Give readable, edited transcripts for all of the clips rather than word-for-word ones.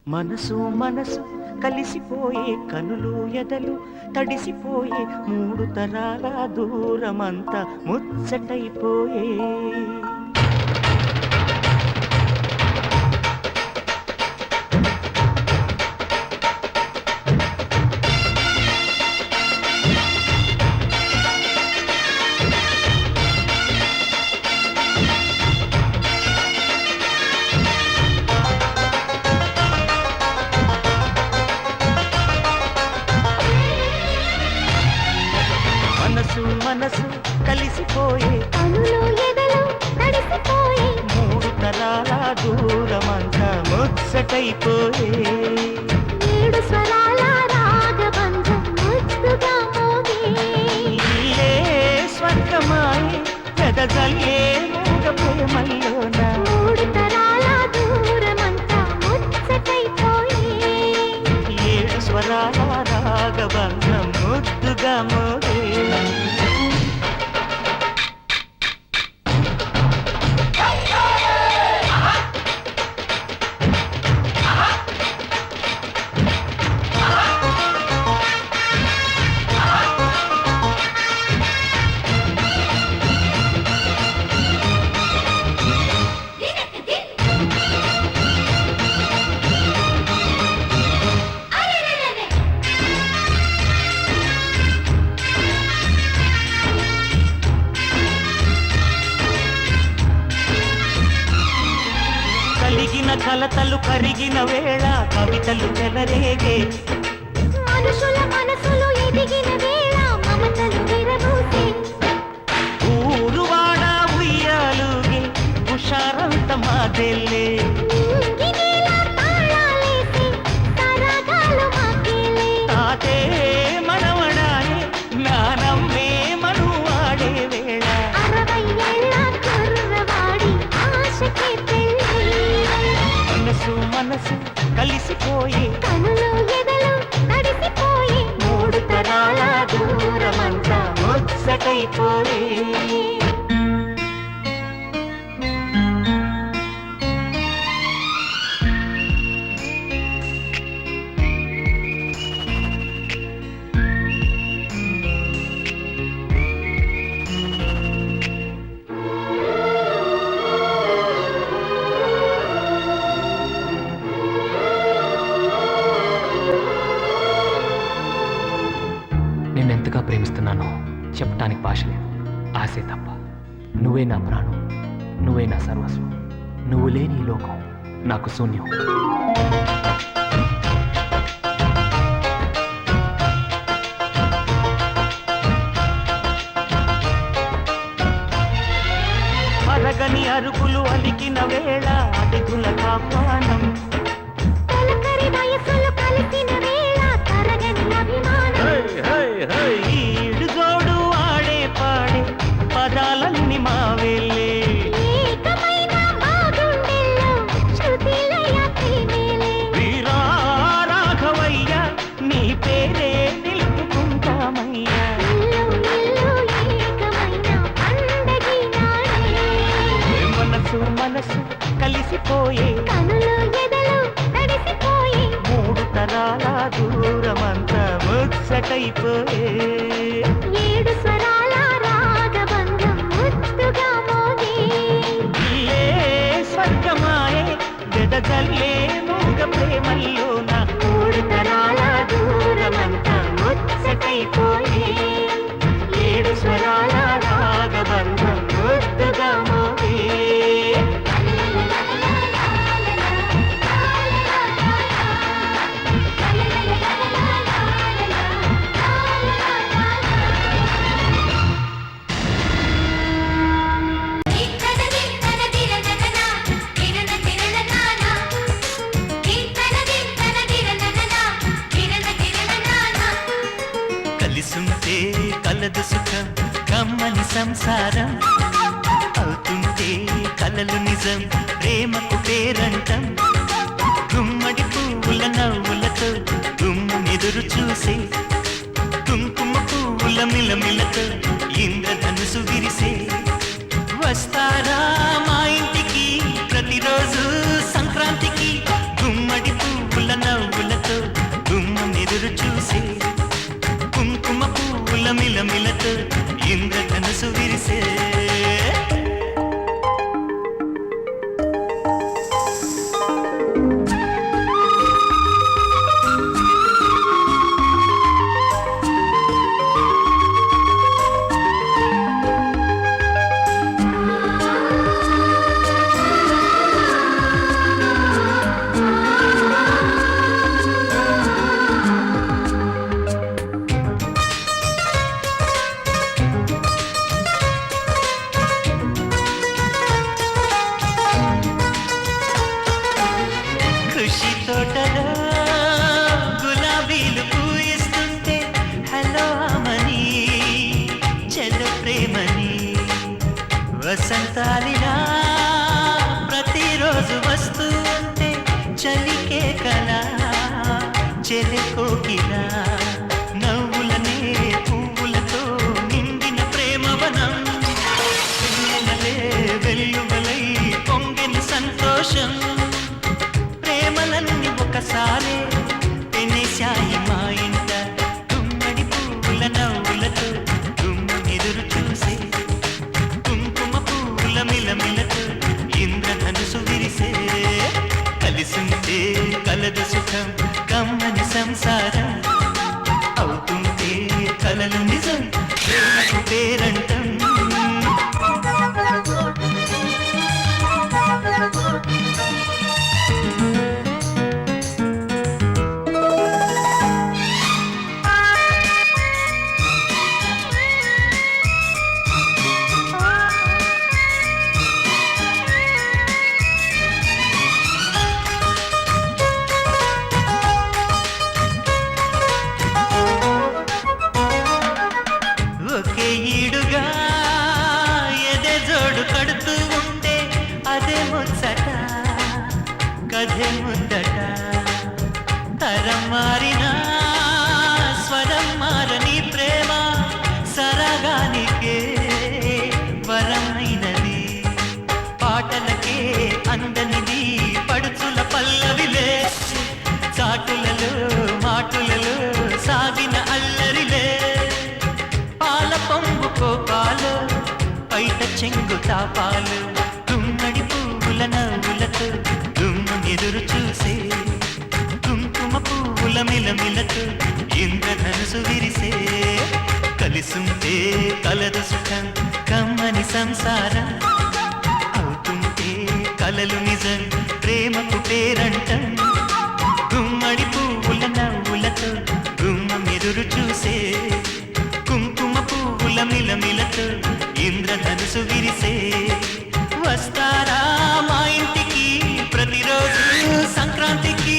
మనసు మనసు కలిసిపోయే కనులు ఎదలు తడిసిపోయే మూడు తరాల దూరమంతా ముచ్చటైపోయే మనసు కలిసిపోయే కనులు ఎదలు తడిసిపోయే మూడు తరాల దూరమంతా ముచ్చటైపోయే ఏడు స్వరాల రాగబంధం ముద్దుగా మోగే ఇల్లే స్వర్గమాయే పెదజల్లే మూగ ప్రేమల్లోన మూడు తరాల దూరమంతా ముచ్చటైపోయే ఏడు స్వరాల రాగబంధం ముద్దుగా మోగే కలిగిన కలతలు కరిగిన వేళ కవితలు చెలరేగే మనుషుల మనసులు ఎదిగిన వేళ మమతలు విరబూసే ఊరువాడ ఉయ్యాలుగే హుషారంత మాదెల్లే గిన్నెల తాళాలేసి తరగాలు మాకేలే తాతే మనవడాయే నానమ్మే మనువాడే వేళ 60 ఏళ్ళ కుర్రవాడి ఆశకే పెళ్ళి మనసు మనసు కలిసిపోయే కనులు ఎదలు తడిసిపోయే మూడు తరాల దూరమంతా ముచ్చటైపోయే నిన్నెంతగా ప్రేమిస్తున్నానో చెప్పటానికి భాష లేదు, ఆశే తప్ప. నువ్వే నా ప్రాణం, నువ్వే నా సర్వస్వం. నువ్వు లేని ఈ లోకం నాకు శూన్యం. మరగని అరుగులు అలికిన వేళ అతిథుల కాపానం తొలకరి వయసులు కలిసిన వేళ తరగని అభిమానం ఈడు జోడు ఆడే పాడే పదాలన్నీ మావేలే ఏకమైన మా గుండెల్లో శృతిలయ ప్రేమేలే వీరా రాఘవయ్య నీ పేరే నిలుపుకుంటామయ్యా ఇల్లు ఇల్లు ఏకమైన పండగి నాడే మనసు మనసు కలిసిపోయే కనులు ఎదలు తడిసిపోయే మూడు తరాల దూరమంతా ముచ్చటైపోయే ఏడు స్వరాల రాగబంధం ముద్దుగా మోగే ఇల్లే స్వర్గమాయే వెదజల్లే మూగ ప్రేమల్లోన మూడు తరాల దూరమంతా ముచ్చటైపోయే ఏడు స్వరాల రాగబంధం ముద్దుగా మోగే కలిసుంటే కలదు సుఖం కమ్మని సంసారం అవుతుంటే కలలు నిజం ప్రేమకు పేరంటం గుమ్మడి పువ్వుల నవ్వులతో గుమ్మెదురు చూసే కుంకుమ పువ్వుల మిలమిలతో ఇంద్రధనుసు విరిసే వస్తారా మా ఇంటికి ప్రతిరోజు సంక్రాంతికి గుమ్మడి పువ్వుల చెలి కోకిలా నవ్వులనే పువ్వులతో నిండిన ప్రేమవనం వెన్నెలలే వెల్లువలై పొంగిన సంతోషం ప్రేమలన్నీ ఒకసారే పెనేశాయి మా ఇంట గుమ్మడి పువ్వుల నవ్వులతో గుమ్మెదురు చూసే కుంకుమ పువ్వుల మిలమిలతో ఇంద్రధనుసు విరిసే కలిసుంటే కలదు సుఖం కమ్మని సంసారం అవుతుంటే కలలు నిజం ప్రేమకు పేరంటం ఒకే ఈడుగా ఎదే జోడు కడుతూ ఉంటే అదే ముచ్చట కథే ముద్దట తరం మారినా స్వరం మారని ప్రేమ సరగానికే వరమైనది పాటలకే అందనిది పడుచుల పల్లవిలే చాటులలో మాటులలో సాగిన అల్లరిలే పాల పొంగు కోపాలు పైట చెంగు తాపాలు గుమ్మడి పువ్వుల నవ్వులతో ఎదురు చూసే కుంకుమ పువ్వుల మిలమిలతో ఇంద్రధనుసు విరిసే కలిసుంటే కలదు సుఖం కమ్మని సంసారం అవుతుంటే కలలు నిజం ప్రేమకు పేరంటం గుమ్మడి పువ్వుల నవ్వులతో ఎదురు చూసే కుంకుమ పువ్వుల మిలమిలతో ఇంద్రధనుసు విరిసే వస్తారా మా ఇంటికి ప్రతిరోజు సంక్రాంతికి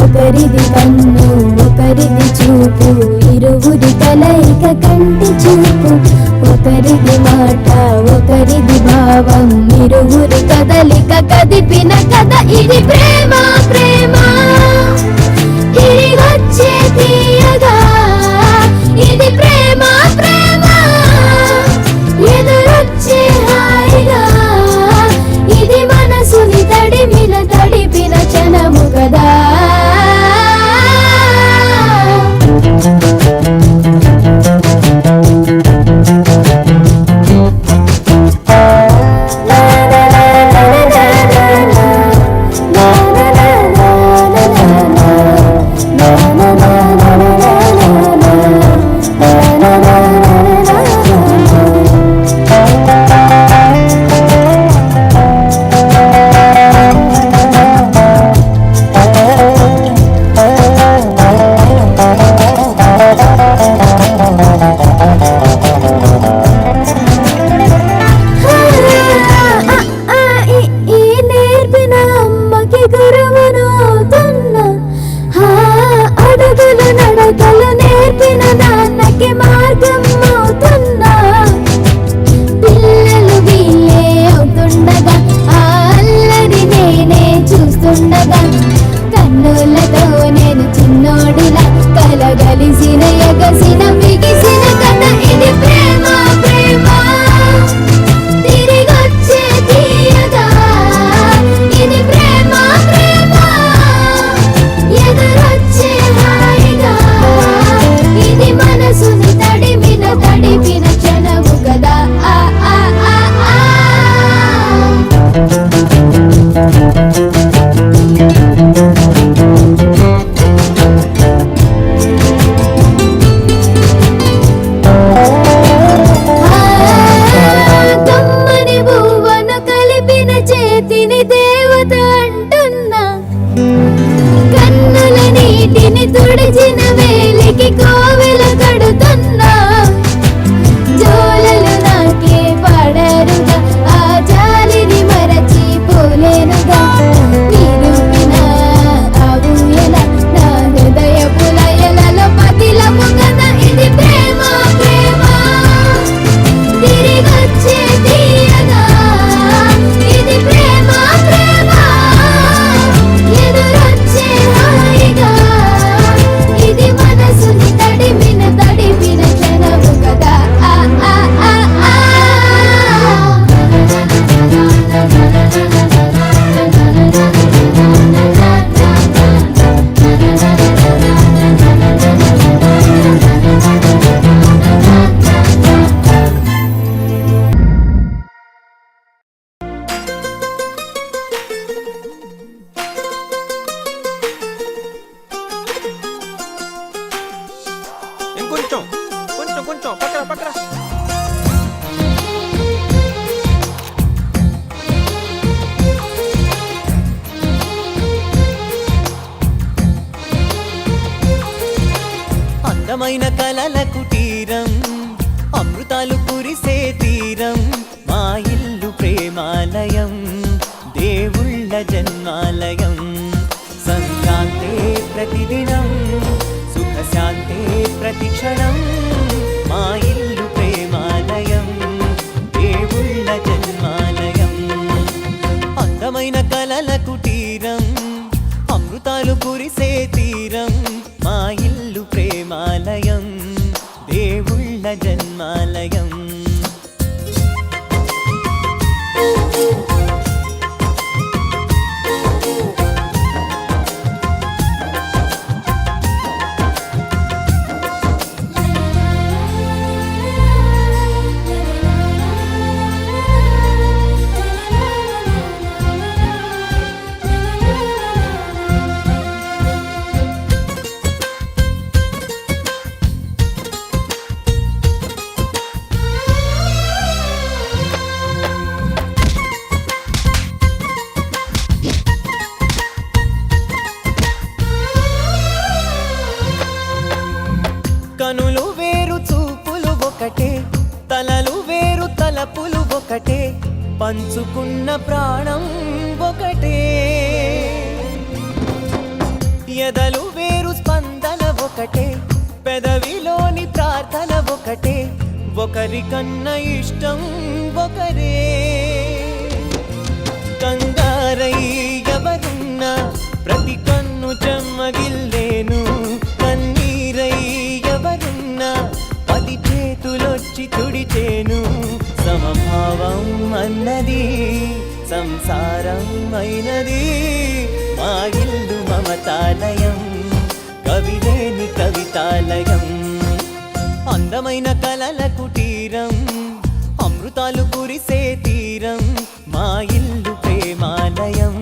ఒకరిది కన్ను ఒకరిది చూపు ఇరువురి కలయిక కంటి చూపు ఒకరిది మాట ఒకరిది భావం ఇరువురి కదలిక కదిపిన కథ ఇది ప్రేమ ప్రేమ తిరిగొచ్చే తీయగా ఇది ప్రేమ ప్రేమ ఎదురొచ్చే హాయిగా ఇది మనసుని తడిపిన క్షణము కదా la la la la la la la la la అందమైన కలల కుటీరం అమృతాలు కురిసే తీరం మా ఇల్లు ప్రేమాలయం దేవుళ్ళ జన్మాలయం సంక్రాంతే ప్రతిదినం సుఖశాంతే ప్రతిక్షణం మా ఇల్లు ప్రేమాలయం దేవుళ్ళ జన్మాలయం అందమైన కలల కుటీరం అమృతాలు కురిసే తీరం మా ఇల్లు ప్రేమాలయం దేవుళ్ళ జన్మాలయం కనులు వేరు చూపులు ఒకటే తలలు వేరు తలపులు ఒకటే పంచుకున్న ప్రాణం ఒకటే ఎదలు వేరు స్పందన ఒకటే పెదవిలోని ప్రార్థన ఒకటే ఒకరికన్నా ఇష్టం ఒకరే కంగారై ఎవరున్నా ప్రతి కన్ను చెమ్మగిల్లేను కన్నీరై ఎవరున్నా 10 చేతులొచ్చి తుడిచేను సమభావం అన్నది సంసారం అయినది మా ఇల్లు మమతాలయం కవిలేని కవితాలయం అందమైన కలల కుటీరం అమృతాలు కురిసే తీరం మా ఇల్లు ప్రేమాలయం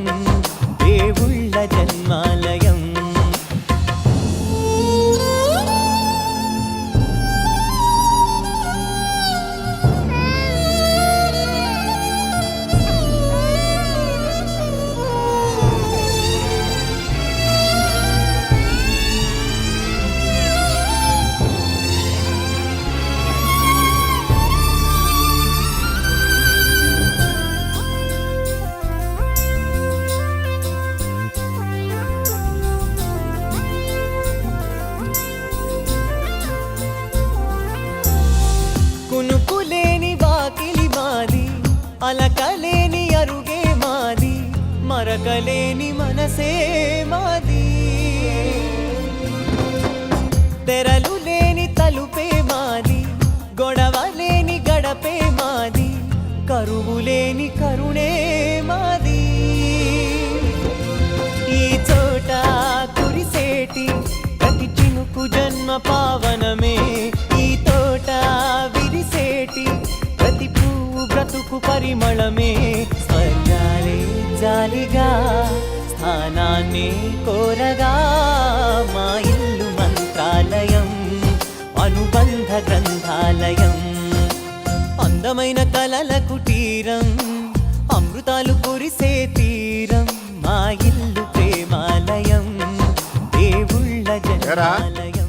దేవుళ్ళ జన్మాలయం కునుకులేని వాకిలి మాది అలకలేని అరుగే మాది మరకలేని మనసే మాది తెరలు లేని తలుపే మాది గొడవ లేని గడపే మాది కరువు లేని కరుణే మాది ఈ చోట కురిసేటి ప్రతి చినుకు జన్మ పావనమే ఈ తోట విరిసేటి ప్రతి పువ్వు బ్రతుకు పరిమళమే స్వర్గాలే జాలిగా స్థానాన్ని కోరగా మా ఇల్లు మంత్రాలయం అనుబంధ గ్రంథాలయం అందమైన కలల కుటీరం అమృతాలు కురిసే తీరం మా ఇల్లు ప్రేమాలయం దేవుళ్ళ జన్మాలయం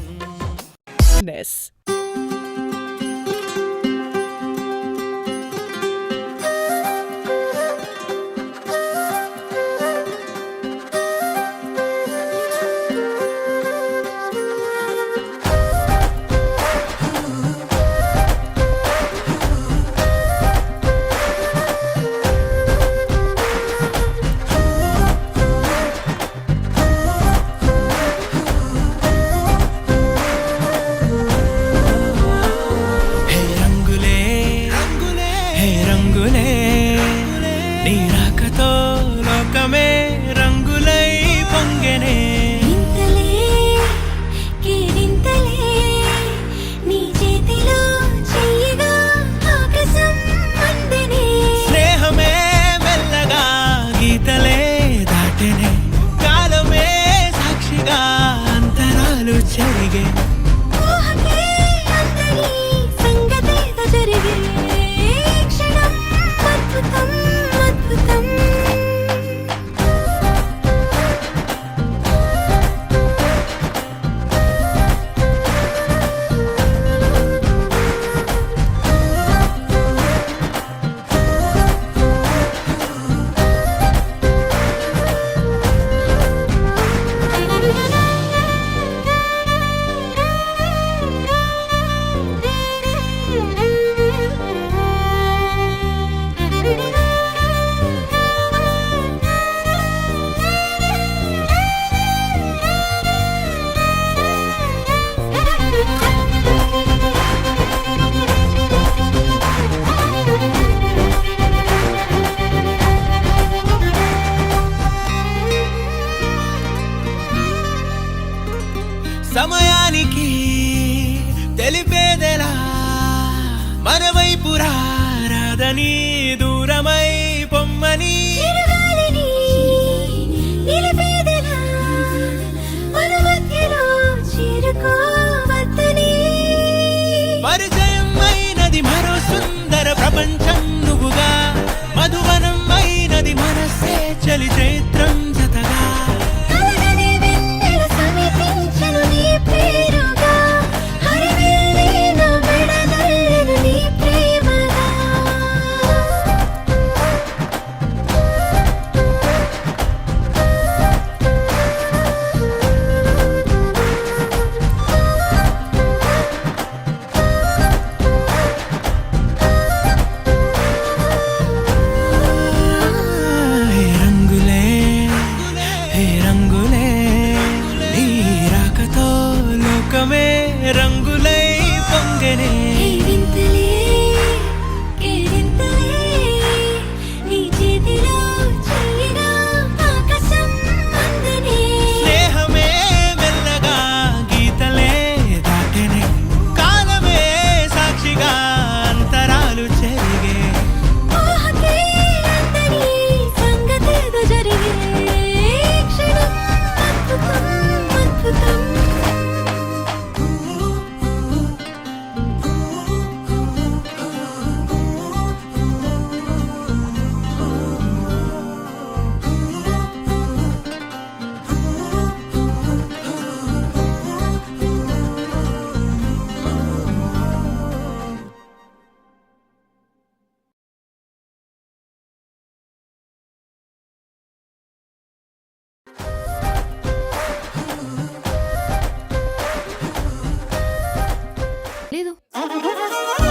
తెలీదు.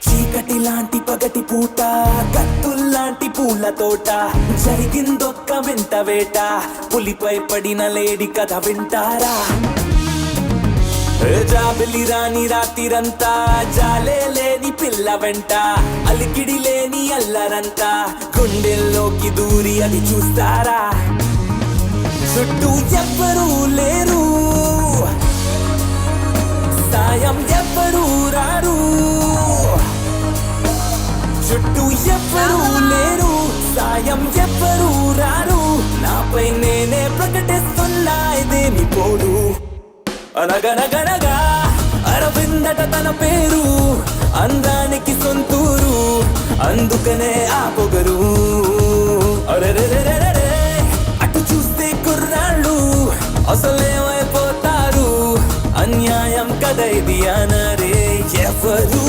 చీకటి లాంటి పగటి పూట కత్తుల్లాంటి పూల తోట జరిగిందొక్క వింత వేట పులిపై పడిన లేడి కథ వింటారా జాబిలి రాని రాత్రిరంతా జాలే లేని పిల్ల వెంట అలికిడి లేని అల్లరంతా గుండెల్లోకి దూరి అది చూస్తారా చుట్టూ ఎవ్వరూ లేరు సాయం ఎవ్వరూ రారు చుట్టూ ఎవ్వరూ లేరు సాయం ఎవ్వరూ రారు నాపై నేనే ప్రకటిస్తున్నా ఇదేమి పోడు అనగనగనగా అరవిందట తన పేరు అందానికి సొంతూరు అందుకనే ఆ పొగరు అరెరెరెరెరె అటు చూస్తే కుర్రాళ్ళు అసలేమైపోతారు అన్యాయం కదా ఇది అనరే ఎవరు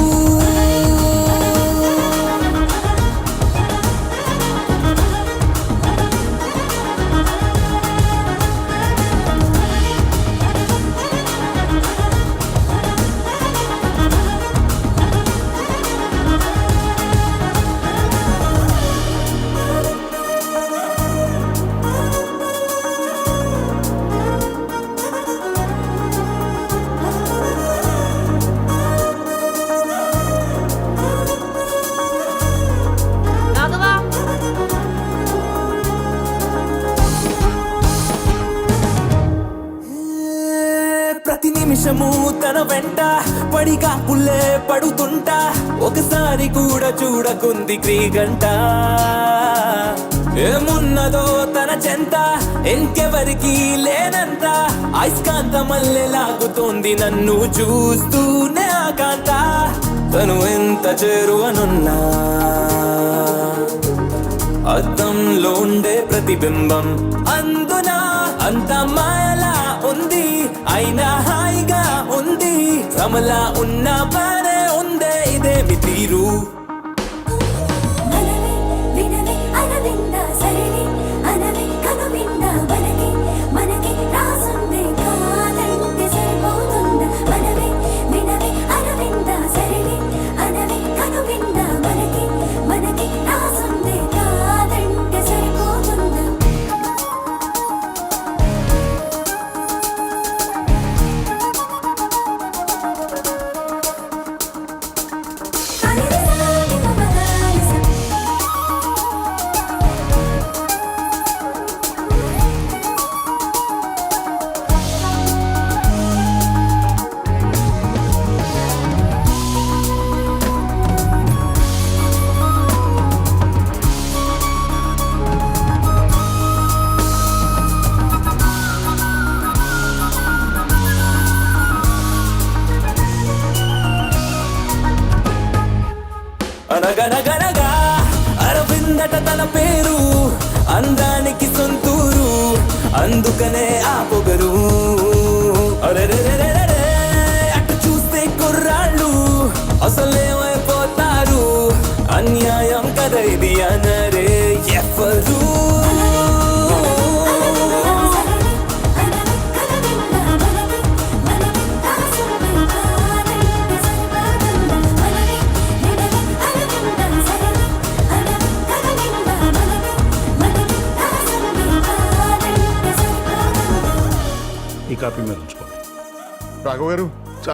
ప్రతి నిమిషము తన వెంట పడిగా పుల్లే పడుతుంటా ఒకసారి కూడా చూడకుంది క్రీగంట ఏమున్నదో తన చెంత ఇంకెవరికి లేనంత అయస్కాంత మల్లె లాగుతోంది నన్ను చూస్తూనే ఆకాంత తను ఎంత చేరువనున్నా అద్దంలో ఉండే ప్రతిబింబం అందున అంత మాయలా ఉంది అయినా హాయిగా ఉంది రమలా ఉన్న బానే ఉందే ఇదేమి తీరు అనగనగనగా అరవిందట తన పేరు అందానికి సొంతూరు అందుకనే ఆ పొగరు అరెరెరెరెరె అటు చూస్తే కుర్రాళ్ళు అసలేమైపోతారు అన్యాయం కదా ఇది అనరే ఎవరు ఈ కాపీ మీద ఉంచుకోండి. రాఘవ్ గారు